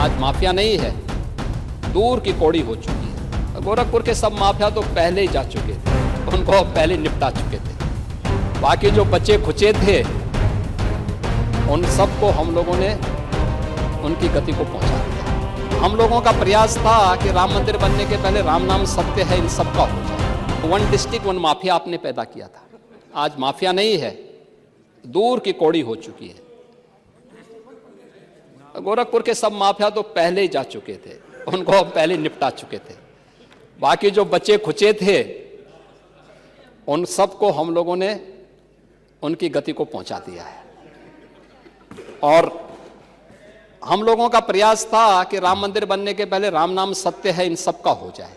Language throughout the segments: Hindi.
आज माफिया नहीं है, दूर की कौड़ी हो चुकी है। गोरखपुर के सब माफिया तो पहले ही जा चुके थे, उनको पहले निपटा चुके थे। बाकी जो बचे खुचे थे उन सबको हम लोगों ने उनकी गति को पहुंचा दिया। हम लोगों का प्रयास था कि राम मंदिर बनने के पहले राम नाम सत्य है इन सबका हो जाए। वन डिस्ट्रिक्ट वन माफिया आपने पैदा किया था, आज माफिया नहीं है, दूर की कौड़ी हो चुकी है। गोरखपुर के सब माफिया तो पहले ही जा चुके थे, उनको पहले निपटा चुके थे। बाकी जो बचे खुचे थे उन सबको हम लोगों ने उनकी गति को पहुंचा दिया है। और हम लोगों का प्रयास था कि राम मंदिर बनने के पहले राम नाम सत्य है इन सबका हो जाए,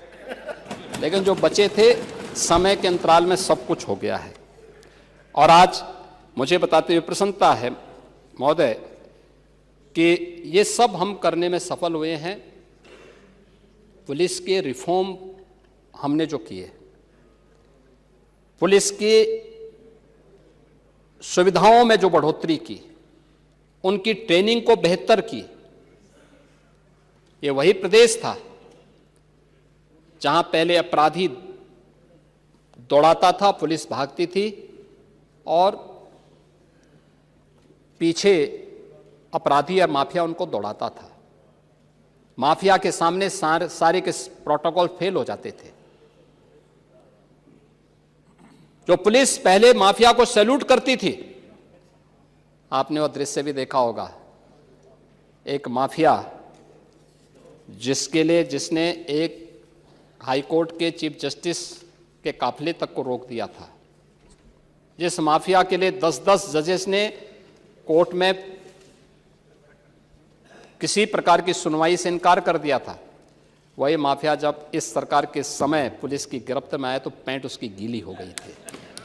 लेकिन जो बचे थे समय के अंतराल में सब कुछ हो गया है। और आज मुझे बताते हुए प्रसन्नता है महोदय कि ये सब हम करने में सफल हुए हैं। पुलिस के रिफॉर्म हमने जो किए, पुलिस की सुविधाओं में जो बढ़ोतरी की, उनकी ट्रेनिंग को बेहतर की, ये वही प्रदेश था जहां पहले अपराधी दौड़ाता था, पुलिस भागती थी और पीछे अपराधी या माफिया उनको दौड़ाता था। माफिया के सामने सारे के प्रोटोकॉल फेल हो जाते थे। जो पुलिस पहले माफिया को सैल्यूट करती थी, आपने वो दृश्य भी देखा होगा, एक माफिया जिसने एक हाई कोर्ट के चीफ जस्टिस के काफिले तक को रोक दिया था, जिस माफिया के लिए 10-10 जजेस ने कोर्ट में किसी प्रकार की सुनवाई से इनकार कर दिया था, वही माफिया जब इस सरकार के समय पुलिस की गिरफ्त में आया तो पैंट उसकी गीली हो गई थी।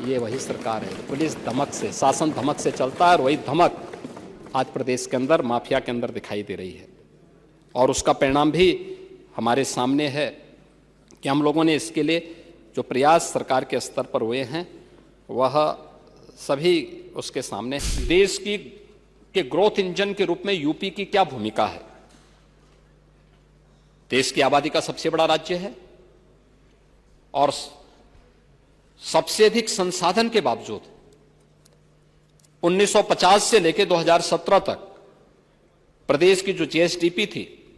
ये वही सरकार है। पुलिस धमक से, शासन धमक से चलता है और वही धमक आज प्रदेश के अंदर माफिया के अंदर दिखाई दे रही है। और उसका परिणाम भी हमारे सामने है कि हम लोगों ने इसके लिए जो प्रयास सरकार के स्तर पर हुए हैं वह सभी उसके सामने। देश की के ग्रोथ इंजन के रूप में यूपी की क्या भूमिका है? देश की आबादी का सबसे बड़ा राज्य है और सबसे अधिक संसाधन के बावजूद 1950 से लेकर 2017 तक प्रदेश की जो जीएसडीपी थी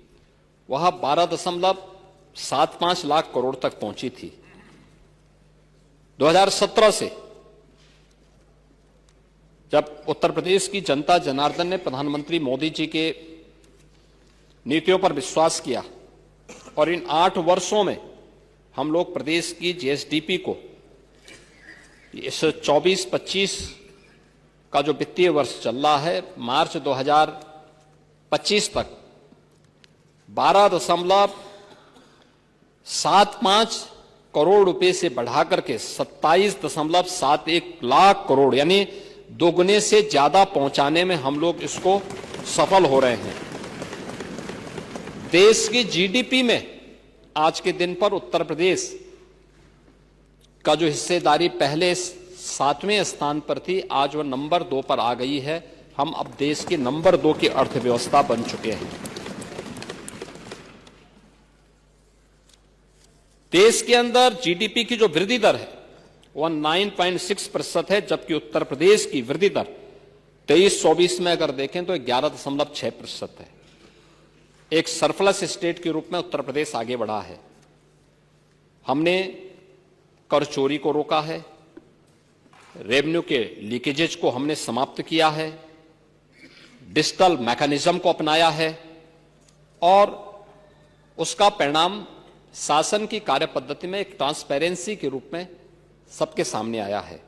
वह 12.75 लाख करोड़ तक पहुंची थी। 2017 से जब उत्तर प्रदेश की जनता जनार्दन ने प्रधानमंत्री मोदी जी के नीतियों पर विश्वास किया और इन 8 वर्षों में हम लोग प्रदेश की जीएसडीपी को इस 24-25 का जो वित्तीय वर्ष चल रहा है, मार्च 2025 तक 12.75 करोड़ रुपए से बढ़ाकर के 27.71 लाख करोड़ यानी दोगुने से ज्यादा पहुंचाने में हम लोग इसको सफल हो रहे हैं। देश की जीडीपी में आज के दिन पर उत्तर प्रदेश का जो हिस्सेदारी पहले 7वें स्थान पर थी, आज वह नंबर 2 पर आ गई है। हम अब देश की नंबर 2 की अर्थव्यवस्था बन चुके हैं। देश के अंदर जीडीपी की जो वृद्धि दर है वह 9.6% है, जबकि उत्तर प्रदेश की वृद्धि दर 23-24 में अगर देखें तो 11.6% है। एक सरप्लस स्टेट के रूप में उत्तर प्रदेश आगे बढ़ा है। हमने कर चोरी को रोका है, रेवेन्यू के लीकेजेज को हमने समाप्त किया है, डिजिटल मैकेनिज्म को अपनाया है और उसका परिणाम शासन की कार्य पद्धति में एक ट्रांसपेरेंसी के रूप में सबके सामने आया है।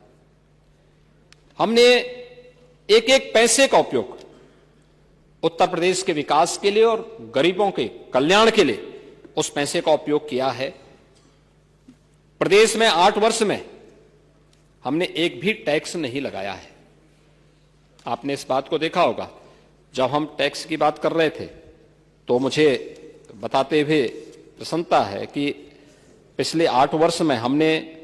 हमने एक एक पैसे का उपयोग उत्तर प्रदेश के विकास के लिए और गरीबों के कल्याण के लिए उस पैसे का उपयोग किया है। प्रदेश में 8 वर्ष में हमने एक भी टैक्स नहीं लगाया है। आपने इस बात को देखा होगा, जब हम टैक्स की बात कर रहे थे तो मुझे बताते हुए प्रसन्नता है कि पिछले 8 वर्ष में हमने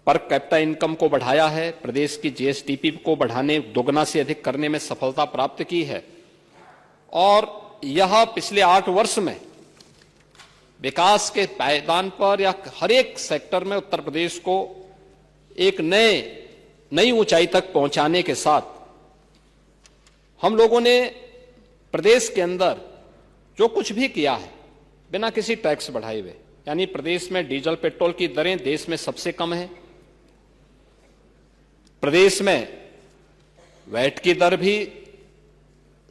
पर कैपिटा इनकम को बढ़ाया है, प्रदेश की जीएसडीपी को बढ़ाने, दोगुना से अधिक करने में सफलता प्राप्त की है और यह पिछले 8 वर्ष में विकास के पायदान पर या हर एक सेक्टर में उत्तर प्रदेश को एक नई ऊंचाई तक पहुंचाने के साथ हम लोगों ने प्रदेश के अंदर जो कुछ भी किया है बिना किसी टैक्स बढ़ाए हुए, यानी प्रदेश में डीजल पेट्रोल की दरें देश में सबसे कम है, प्रदेश में वैट की दर भी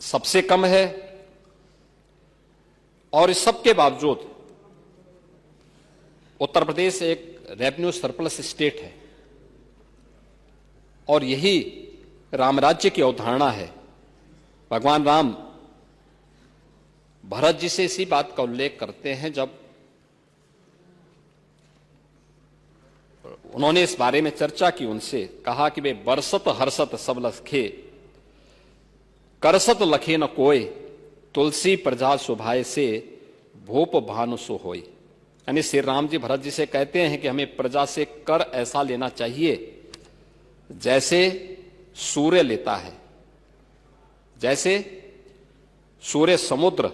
सबसे कम है, और इस सब के बावजूद उत्तर प्रदेश एक रेवेन्यू सरप्लस स्टेट है। और यही राम राज्य की अवधारणा है। भगवान राम भरत जी से इसी बात का उल्लेख करते हैं जब उन्होंने इस बारे में चर्चा की, उनसे कहा कि वे बरसत हर्षत सब लखे, करसत लखे न कोय, तुलसी प्रजा सुभाए से, भूप भानु सो होय। यानी श्री राम जी भरत जी से कहते हैं कि हमें प्रजा से कर ऐसा लेना चाहिए जैसे सूर्य लेता है, जैसे सूर्य समुद्र,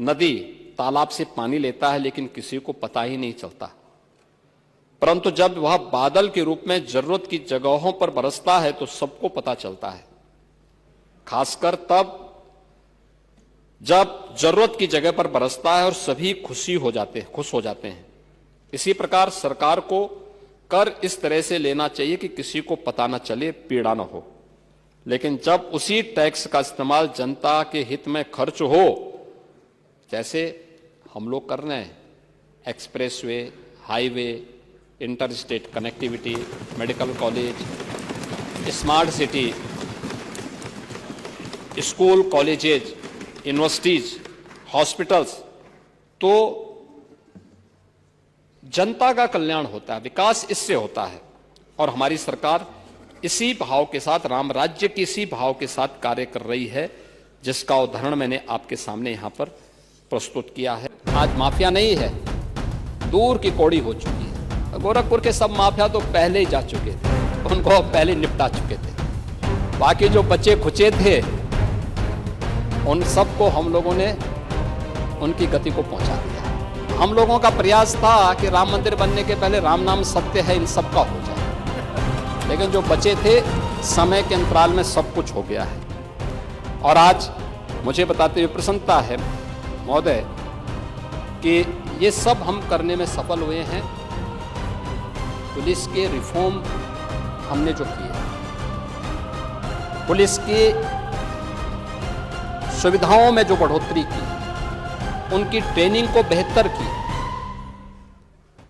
नदी, तालाब से पानी लेता है लेकिन किसी को पता ही नहीं चलता, परंतु जब वह बादल के रूप में जरूरत की जगहों पर बरसता है तो सबको पता चलता है, खासकर तब जब जरूरत की जगह पर बरसता है और सभी खुश हो जाते हैं। इसी प्रकार सरकार को कर इस तरह से लेना चाहिए कि किसी को पता न चले, पीड़ा न हो, लेकिन जब उसी टैक्स का इस्तेमाल जनता के हित में खर्च हो, जैसे हम लोग कर रहे हैं, expressway, highway, inter state connectivity, medical college, smart city, school, colleges, universities, hospitals, तो जनता का कल्याण होता है, विकास इससे होता है। और हमारी सरकार इसी भाव के साथ, राम राज्य की इसी भाव के साथ कार्य कर रही है, जिसका उदाहरण मैंने आपके सामने यहां पर प्रस्तुत किया है। आज माफिया नहीं है, दूर की कौड़ी हो चुकी है। गोरखपुर के सब माफिया तो पहले ही जा चुके थे, उनको पहले निपटा चुके थे। बाकी जो बचे खुचे थे उन सबको हम लोगों ने उनकी गति को पहुंचा दिया। हम लोगों का प्रयास था कि राम मंदिर बनने के पहले राम नाम सत्य है इन सब का हो जाए, लेकिन जो बचे थे समय के अंतराल में सब कुछ हो गया है। और आज मुझे बताते हुए प्रसन्नता है महोदय कि ये सब हम करने में सफल हुए हैं। पुलिस के रिफॉर्म हमने जो किए, पुलिस की सुविधाओं में जो बढ़ोतरी की, उनकी ट्रेनिंग को बेहतर की,